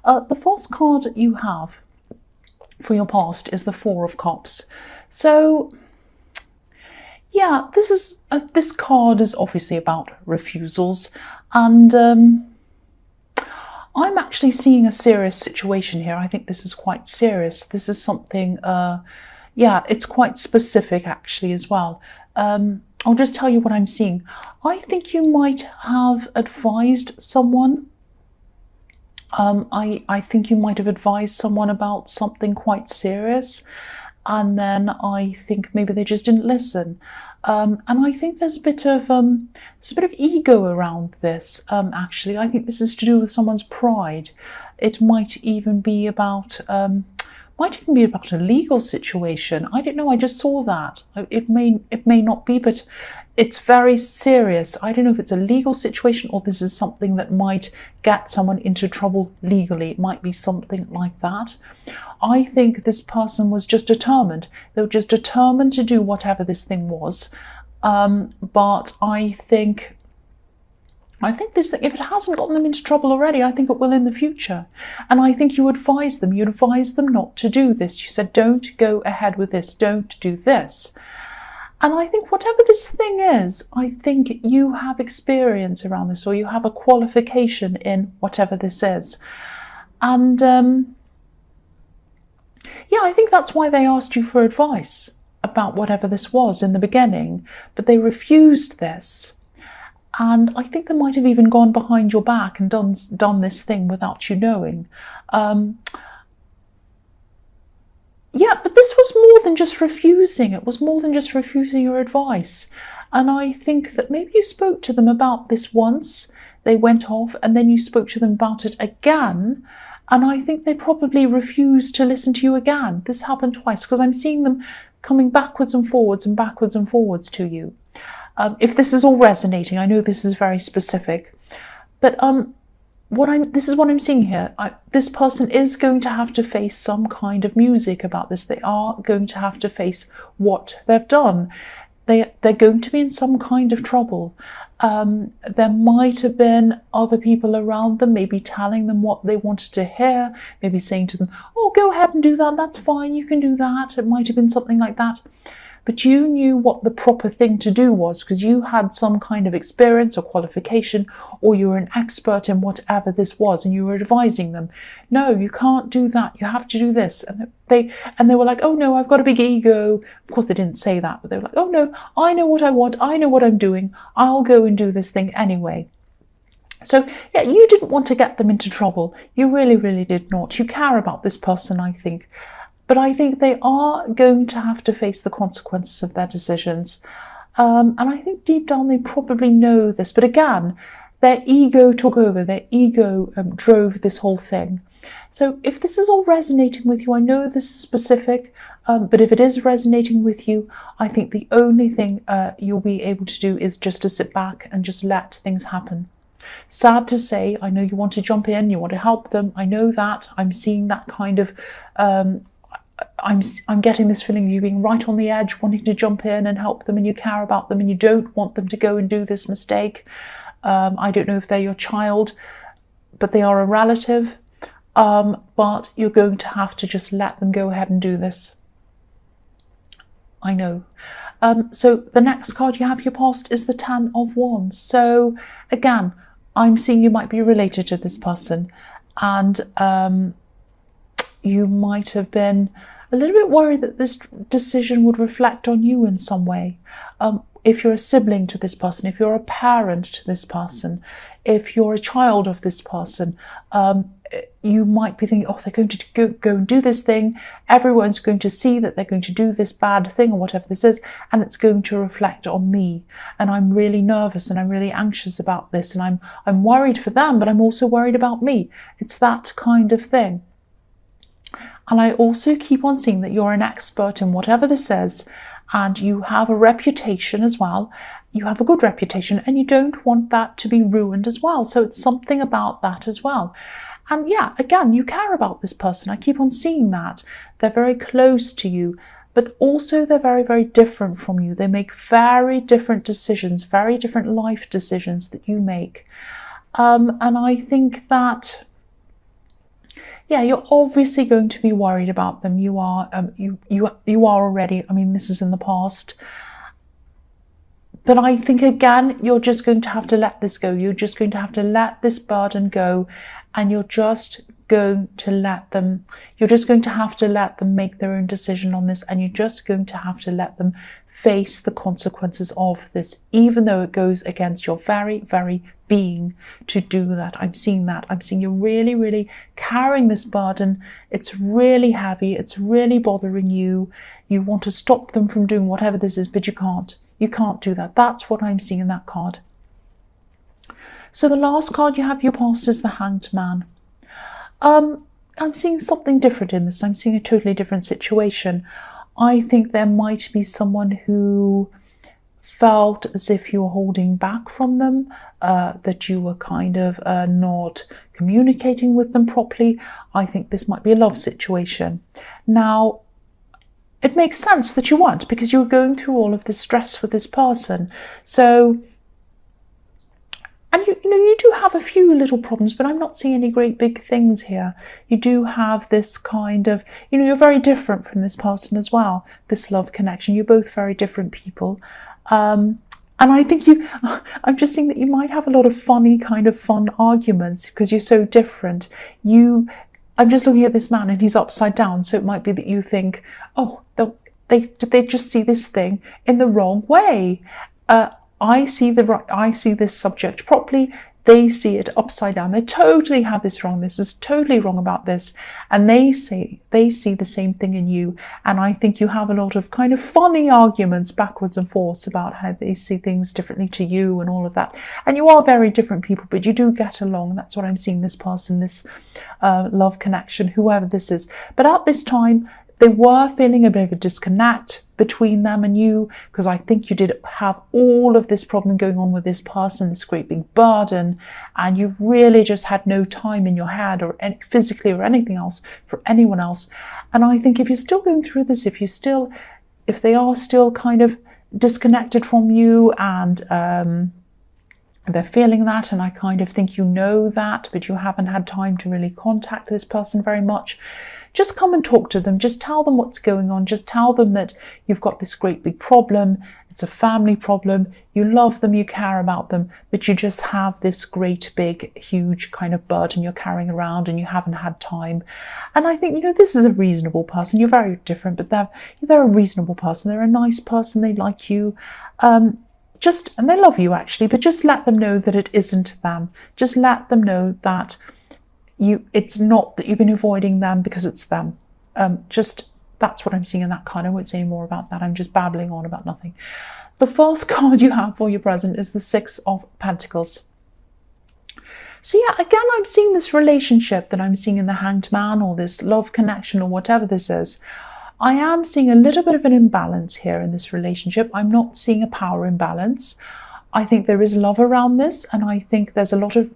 The first card you have for your past is the Four of Cups. So yeah, this card is obviously about refusals, and I'm actually seeing a serious situation here. I think this is quite serious. This is something, yeah, it's quite specific actually as well. I'll just tell you what I'm seeing. I think you might have advised someone. I think you might have advised someone about something quite serious, and then I think maybe they just didn't listen. And I think there's a bit of ego around this. Actually, I think this is to do with someone's pride. It might even be about a legal situation. I don't know. I just saw that. It may not be, but it's very serious. I don't know if it's a legal situation or this is something that might get someone into trouble legally. It might be something like that. I think this person was just determined. They were just determined to do whatever this thing was. But I think this thing, if it hasn't gotten them into trouble already, I think it will in the future. And I think you advised them not to do this. You said, don't go ahead with this, don't do this. And I think whatever this thing is, I think you have experience around this, or you have a qualification in whatever this is. And yeah, I think that's why they asked you for advice about whatever this was in the beginning, but they refused this. And I think they might have even gone behind your back and done this thing without you knowing. Yeah, but this was more than just refusing. It was more than just refusing your advice. And I think that maybe you spoke to them about this once, they went off, and then you spoke to them about it again. And I think they probably refused to listen to you again. This happened twice, because I'm seeing them coming backwards and forwards to you. If this is all resonating, I know this is very specific, but this is what I'm seeing here. This person is going to have to face some kind of music about this. They are going to have to face what they've done. They're going to be in some kind of trouble. There might have been other people around them, maybe telling them what they wanted to hear, maybe saying to them, oh, go ahead and do that, that's fine, you can do that. It might have been something like that. But you knew what the proper thing to do was, because you had some kind of experience or qualification, or you were an expert in whatever this was, and you were advising them, no, you can't do that, you have to do this. And they were like, oh no, I've got a big ego. Of course they didn't say that, but they were like, oh no, I know what I want, I know what I'm doing, I'll go and do this thing anyway. So yeah, you didn't want to get them into trouble. You really, really did not. You care about this person, I think. But I think they are going to have to face the consequences of their decisions. And I think deep down they probably know this. But again, their ego took over. Their ego drove this whole thing. So if this is all resonating with you, I know this is specific, but if it is resonating with you, I think the only thing you'll be able to do is just to sit back and just let things happen. Sad to say, I know you want to jump in, you want to help them. I know that. I'm seeing that kind of... I'm getting this feeling of you being right on the edge, wanting to jump in and help them, and you care about them and you don't want them to go and do this mistake. I don't know if they're your child, but they are a relative. But you're going to have to just let them go ahead and do this. I know. So the next card you have your past is the Ten of Wands. So again, I'm seeing you might be related to this person, and you might have been a little bit worried that this decision would reflect on you in some way. If you're a sibling to this person, if you're a parent to this person, if you're a child of this person, you might be thinking, oh, they're going to go and do this thing. Everyone's going to see that they're going to do this bad thing or whatever this is, and it's going to reflect on me. And I'm really nervous and I'm really anxious about this, and I'm worried for them, but I'm also worried about me. It's that kind of thing. And I also keep on seeing that you're an expert in whatever this is, and you have a reputation as well. You have a good reputation, and you don't want that to be ruined as well. So it's something about that as well. And yeah, again, you care about this person. I keep on seeing that. They're very close to you, but also they're very, very different from you. They make very different decisions, very different life decisions that you make. And I think that Yeah, you're obviously going to be worried about them. You are, you are already. I mean, this is in the past. But I think, again, you're just going to have to let this go. You're just going to have to let this burden go, and you're just going to let them, you're just going to have to let them make their own decision on this, and you're just going to have to let them face the consequences of this, even though it goes against your very, very being to do that. I'm seeing that. I'm seeing you really, really carrying this burden. It's really heavy. It's really bothering you. You want to stop them from doing whatever this is, but you can't. You can't do that. That's what I'm seeing in that card. So the last card you have your past is the Hanged Man. I'm seeing something different in this. I'm seeing a totally different situation. I think there might be someone who felt as if you were holding back from them, that you were kind of not communicating with them properly. I think this might be a love situation. Now, it makes sense that you weren't, because you were going through all of this stress with this person. So, and you do have a few little problems, but I'm not seeing any great big things here. You do have this kind of, you're very different from this person as well, this love connection. You're both very different people. And I think I'm just seeing that you might have a lot of fun arguments because you're so different. I'm just looking at this man and he's upside down. So it might be that you think, oh, they just see this thing in the wrong way. I see this subject properly. They see it upside down. They totally have this wrong. This is totally wrong about this. And they see the same thing in you. And I think you have a lot of kind of funny arguments backwards and forwards about how they see things differently to you and all of that. And you are very different people, but you do get along. That's what I'm seeing, this person, this love connection, whoever this is. But at this time, they were feeling a bit of a disconnect between them and you, because I think you did have all of this problem going on with this person, this great big burden, and you really just had no time in your head or physically or anything else for anyone else. And I think if you're still going through this, if they are still kind of disconnected from you and they're feeling that, and I kind of think you know that, but you haven't had time to really contact this person very much, just come and talk to them. Just tell them what's going on. Just tell them that you've got this great big problem. It's a family problem. You love them, you care about them, but you just have this great big, huge kind of burden you're carrying around and you haven't had time. And I think, this is a reasonable person. You're very different, but they're a reasonable person. They're a nice person. They like you. And they love you actually, but just let them know that it isn't them. Just let them know that it's not that you've been avoiding them because it's them. That's what I'm seeing in that card. I won't say any more about that. I'm just babbling on about nothing. The first card you have for your present is the Six of Pentacles. So yeah, again, I'm seeing this relationship that I'm seeing in the Hanged Man, or this love connection, or whatever this is. I am seeing a little bit of an imbalance here in this relationship. I'm not seeing a power imbalance. I think there is love around this, and I think there's a lot of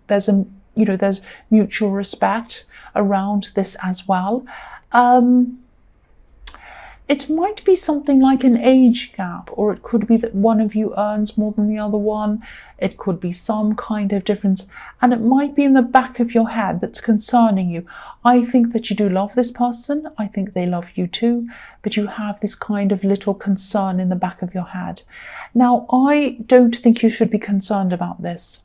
there's mutual respect around this as well. It might be something like an age gap, or it could be that one of you earns more than the other one. It could be some kind of difference, and it might be in the back of your head that's concerning you. I think that you do love this person. I think they love you too, but you have this kind of little concern in the back of your head. Now, I don't think you should be concerned about this.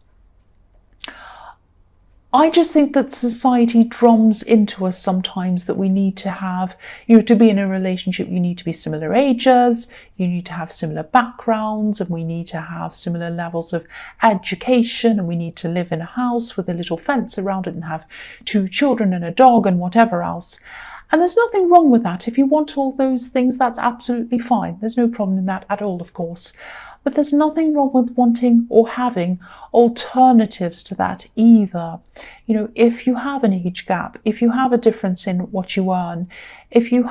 I just think that society drums into us sometimes that we need to have, to be in a relationship, you need to be similar ages, you need to have similar backgrounds, and we need to have similar levels of education, and we need to live in a house with a little fence around it and have 2 children and a dog and whatever else. And there's nothing wrong with that. If you want all those things, that's absolutely fine. There's no problem in that at all, of course. But there's nothing wrong with wanting or having alternatives to that either. If you have an age gap, if you have a difference in what you earn, if you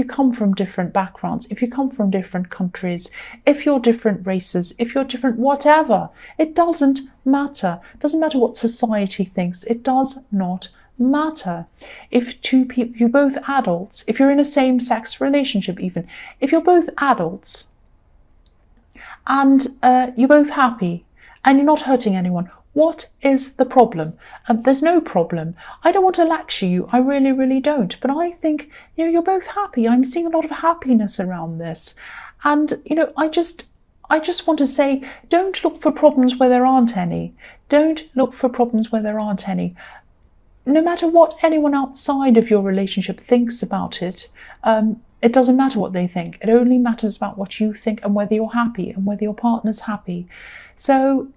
come from different backgrounds, if you come from different countries, if you're different races, if you're different whatever, it doesn't matter. It doesn't matter what society thinks. It does not matter. If two people, you're both adults, if you're in a same-sex relationship even, if you're both adults, and you're both happy and you're not hurting anyone, What is the problem? There's no problem. I don't want to lecture you. I really, really don't. But I think, you're both happy. I'm seeing a lot of happiness around this. And, I just want to say, don't look for problems where there aren't any. Don't look for problems where there aren't any. No matter what anyone outside of your relationship thinks about it, it doesn't matter what they think. It only matters about what you think and whether you're happy and whether your partner's happy. So,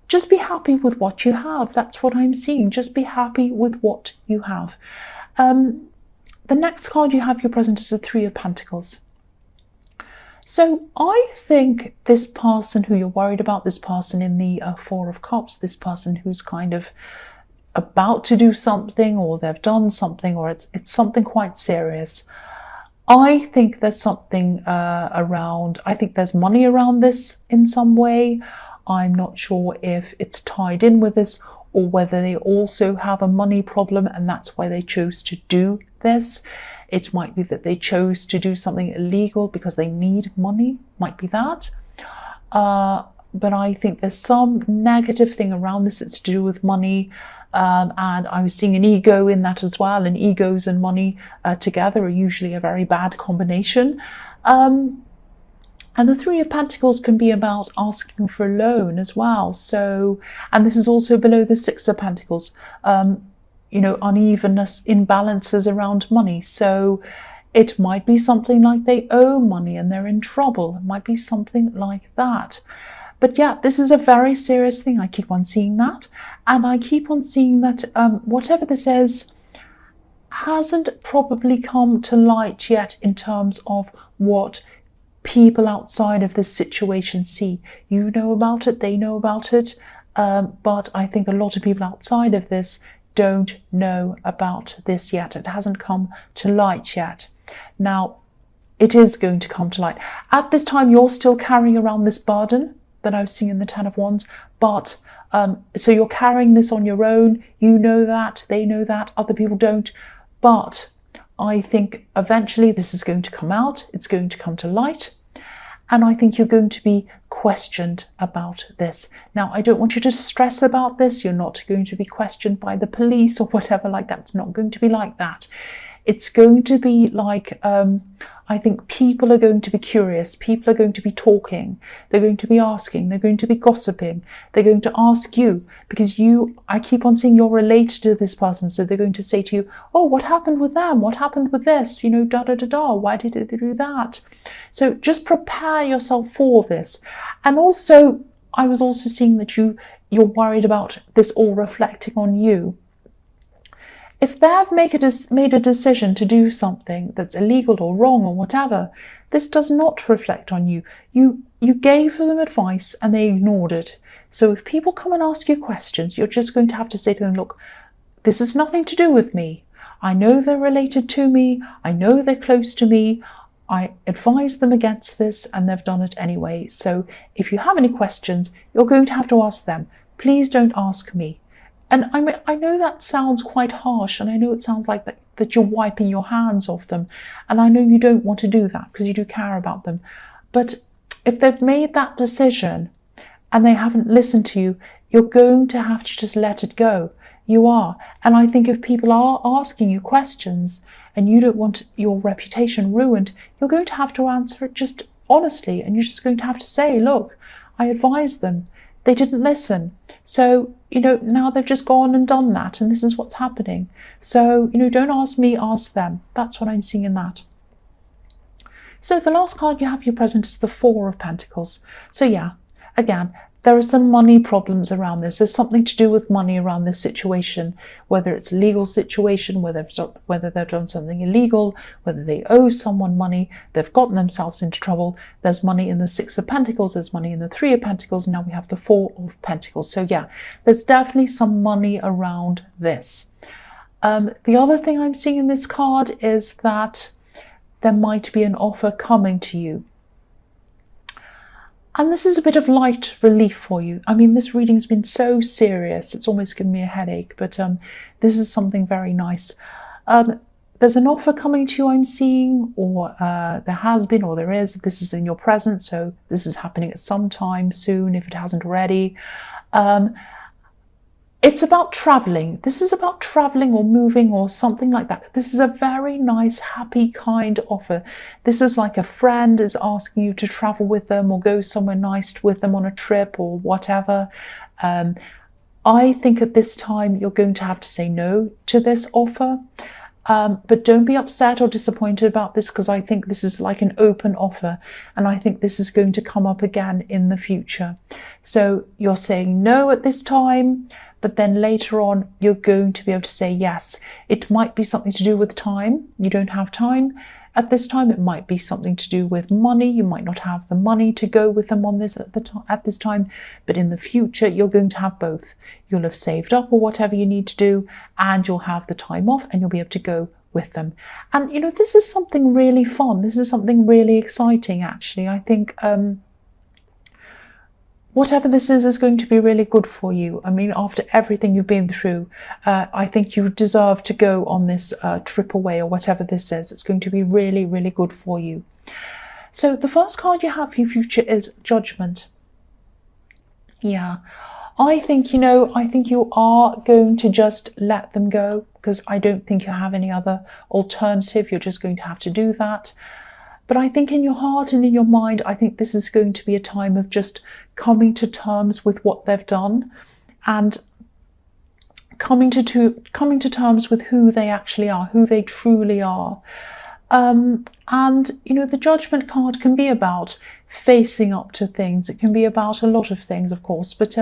just be happy with what you have. That's what I'm seeing. Just be happy with what you have. The next card you have, your present, is the Three of Pentacles. So I think this person who you're worried about, this person in the Four of Cups, this person who's kind of about to do something, or they've done something, or it's something quite serious. I think there's something around, I think there's money around this in some way. I'm not sure if it's tied in with this or whether they also have a money problem and that's why they chose to do this. It might be that they chose to do something illegal because they need money, might be that. But I think there's some negative thing around this that's to do with money. And I was seeing an ego in that as well, and egos and money together are usually a very bad combination. And the Three of Pentacles can be about asking for a loan as well. So, and this is also below the Six of Pentacles, unevenness, imbalances around money. So it might be something like they owe money and they're in trouble. It might be something like that. But yeah, this is a very serious thing. I keep on seeing that. And I keep on seeing that whatever this is hasn't probably come to light yet in terms of what people outside of this situation see. You know about it, they know about it, but I think a lot of people outside of this don't know about this yet. It hasn't come to light yet. Now, it is going to come to light. At this time, you're still carrying around this burden that I was seeing in the Ten of Wands, but so you're carrying this on your own. You know that, they know that, other people don't, but I think eventually this is going to come out, it's going to come to light, and I think you're going to be questioned about this. Now, I don't want you to stress about this. You're not going to be questioned by the police or whatever like that. It's not going to be like that. It's going to be like, I think people are going to be curious. People are going to be talking. They're going to be asking. They're going to be gossiping. They're going to ask you because I keep on seeing you're related to this person. So they're going to say to you, oh, what happened with them? What happened with this? Da-da-da-da. Why did they do that? So just prepare yourself for this. And also, I was also seeing that you're worried about this all reflecting on you. If they've made a decision to do something that's illegal or wrong or whatever, this does not reflect on you. You gave them advice and they ignored it. So if people come and ask you questions, you're just going to have to say to them, look, this has nothing to do with me. I know they're related to me. I know they're close to me. I advised them against this and they've done it anyway. So if you have any questions, you're going to have to ask them. Please don't ask me. And I know that sounds quite harsh, and I know it sounds like that you're wiping your hands off them. And I know you don't want to do that because you do care about them. But if they've made that decision and they haven't listened to you, you're going to have to just let it go. You are. And I think if people are asking you questions and you don't want your reputation ruined, you're going to have to answer it just honestly. And you're just going to have to say, look, I advised them. They didn't listen. So, now they've just gone and done that, and this is what's happening. So, don't ask me, ask them. That's what I'm seeing in that. So the last card you have your present is the Four of Pentacles. So yeah, again, there are some money problems around this. There's something to do with money around this situation, whether it's a legal situation, whether they've done something illegal, whether they owe someone money, they've gotten themselves into trouble. There's money in the Six of Pentacles, there's money in the Three of Pentacles, and now we have the Four of Pentacles. So yeah, there's definitely some money around this. The other thing I'm seeing in this card is that there might be an offer coming to you. And this is a bit of light relief for you. I mean, this reading's been so serious, it's almost given me a headache, but this is something very nice. there's an offer coming to you, I'm seeing, or there has been, or there is. This is in your present, so this is happening at some time soon if it hasn't already. It's about traveling. This is about traveling or moving or something like that. This is a very nice, happy, kind offer. This is like a friend is asking you to travel with them or go somewhere nice with them on a trip or whatever. I think at this time you're going to have to say no to this offer. But don't be upset or disappointed about this, because I think this is like an open offer, and I think this is going to come up again in the future. So you're saying no at this time, but then later on you're going to be able to say yes. It might be something to do with time. You don't have time at this time. It might be something to do with money. You might not have the money to go with them on this at this time, but in the future you're going to have both. You'll have saved up or whatever you need to do, and you'll have the time off, and you'll be able to go with them. And you know, this is something really fun. This is something really exciting, actually. I think whatever this is going to be really good for you. I mean, after everything you've been through, I think you deserve to go on this trip away, or whatever this is. It's going to be really, really good for you. So the first card you have for your future is Judgment. Yeah, I think, you know, I think you are going to just let them go, because I don't think you have any other alternative. You're just going to have to do that. But I think in your heart and in your mind, I think this is going to be a time of just coming to terms with what they've done, and coming to terms with who they actually are, who they truly are. And, you know, the Judgment card can be about facing up to things. It can be about a lot of things, of course. But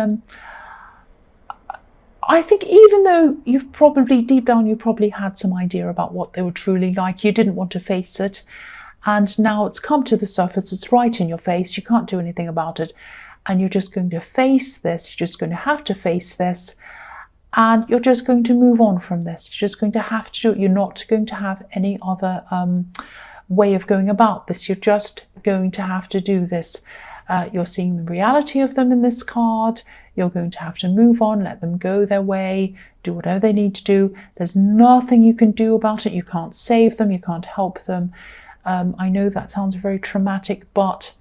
I think even though you've probably, deep down, you probably had some idea about what they were truly like, you didn't want to face it. And now it's come to the surface, it's right in your face, you can't do anything about it. And you're just going to face this, you're just going to have to face this. And you're just going to move on from this. You're just going to have to do it. You're not going to have any other way of going about this. You're just going to have to do this. You're seeing the reality of them in this card. You're going to have to move on, let them go their way, do whatever they need to do. There's nothing you can do about it. You can't save them, you can't help them. I know that sounds very traumatic, but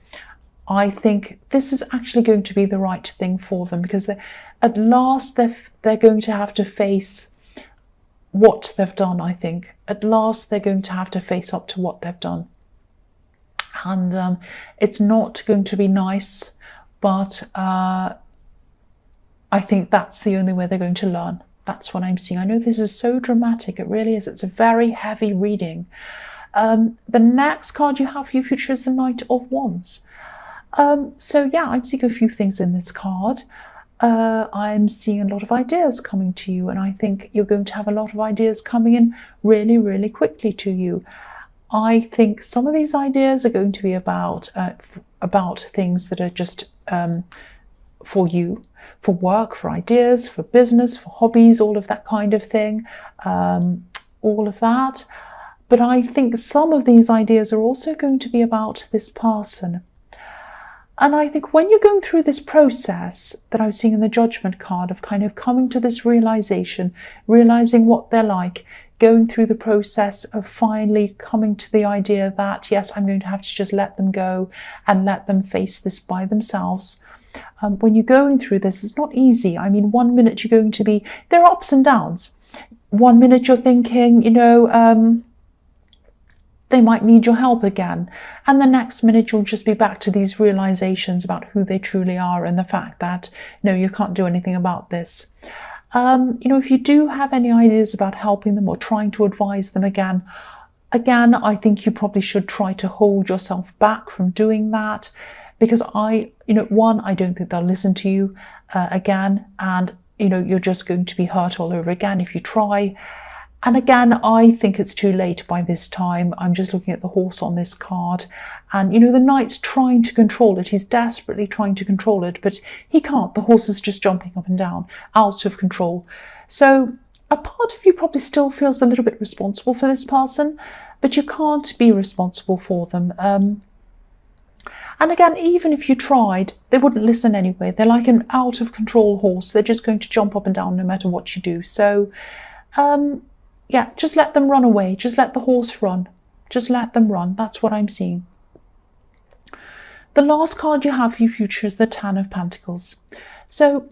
I think this is actually going to be the right thing for them, because at last they're going to have to face what they've done, I think. At last they're going to have to face up to what they've done. And it's not going to be nice, but I think that's the only way they're going to learn. That's what I'm seeing. I know this is so dramatic, it really is. It's a very heavy reading. The next card you have for your future is the Knight of Wands. So yeah, I'm seeing a few things in this card. I'm seeing a lot of ideas coming to you, and I think you're going to have a lot of ideas coming in really, really quickly to you. I think some of these ideas are going to be about things that are just for you, for work, for ideas, for business, for hobbies, all of that kind of thing, all of that. But I think some of these ideas are also going to be about this person. And I think when you're going through this process that I was seeing in the Judgment card of kind of coming to this realization, realizing what they're like, going through the process of finally coming to the idea that, yes, I'm going to have to just let them go and let them face this by themselves. When you're going through this, it's not easy. I mean, one minute you're going to be, there are ups and downs. One minute you're thinking, you know, they might need your help again. And the next minute you'll just be back to these realizations about who they truly are and the fact that, no, you can't do anything about this. You know, if you do have any ideas about helping them or trying to advise them again, I think you probably should try to hold yourself back from doing that, because I don't think they'll listen to you again. And, you know, you're just going to be hurt all over again if you try. And again, I think it's too late by this time. I'm just looking at the horse on this card. And, you know, the knight's trying to control it. He's desperately trying to control it, but he can't. The horse is just jumping up and down, out of control. So a part of you probably still feels a little bit responsible for this person, but you can't be responsible for them. And again, even if you tried, they wouldn't listen anyway. They're like an out of control horse. They're just going to jump up and down no matter what you do. So, yeah, just let them run away. Just let the horse run. Just let them run. That's what I'm seeing. The last card you have for your future is the Ten of Pentacles. So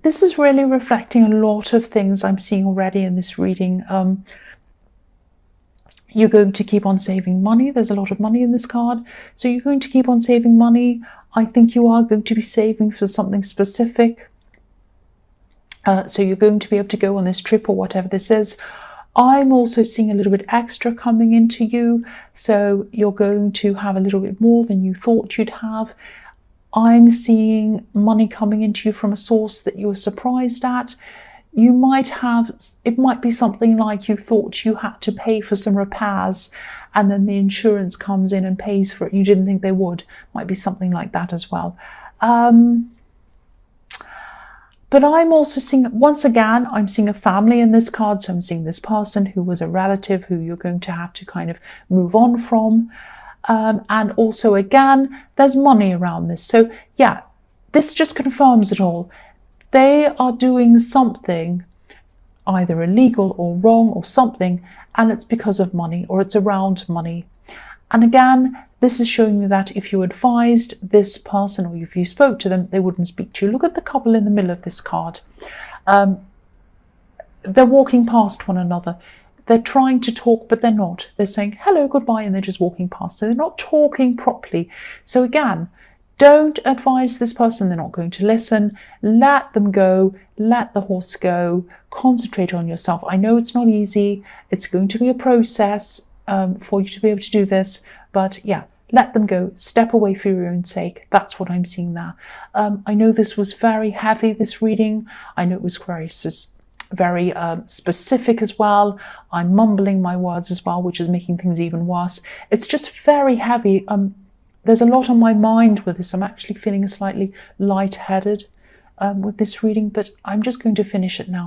this is really reflecting a lot of things I'm seeing already in this reading. You're going to keep on saving money. There's a lot of money in this card. So you're going to keep on saving money. I think you are going to be saving for something specific. So you're going to be able to go on this trip or whatever this is. I'm also seeing a little bit extra coming into you. So you're going to have a little bit more than you thought you'd have. I'm seeing money coming into you from a source that you were surprised at. You might have, it might be something like you thought you had to pay for some repairs and then the insurance comes in and pays for it. You didn't think they would. Might be something like that as well. But I'm also seeing, once again, I'm seeing a family in this card. So I'm seeing this person who was a relative who you're going to have to kind of move on from. And also, again, there's money around this. So yeah, this just confirms it all. They are doing something either illegal or wrong or something, and it's because of money or it's around money. And again, this is showing you that if you advised this person or if you spoke to them, they wouldn't speak to you. Look at the couple in the middle of this card. They're walking past one another. They're trying to talk, but they're not. They're saying hello, goodbye, and they're just walking past. So they're not talking properly. So again, don't advise this person. They're not going to listen. Let them go. Let the horse go. Concentrate on yourself. I know it's not easy. It's going to be a process for you to be able to do this. But yeah, let them go. Step away for your own sake. That's what I'm seeing there. I know this was very heavy, this reading. I know it was very specific as well. I'm mumbling my words as well, which is making things even worse. It's just very heavy. There's a lot on my mind with this. I'm actually feeling slightly lightheaded with this reading, but I'm just going to finish it now.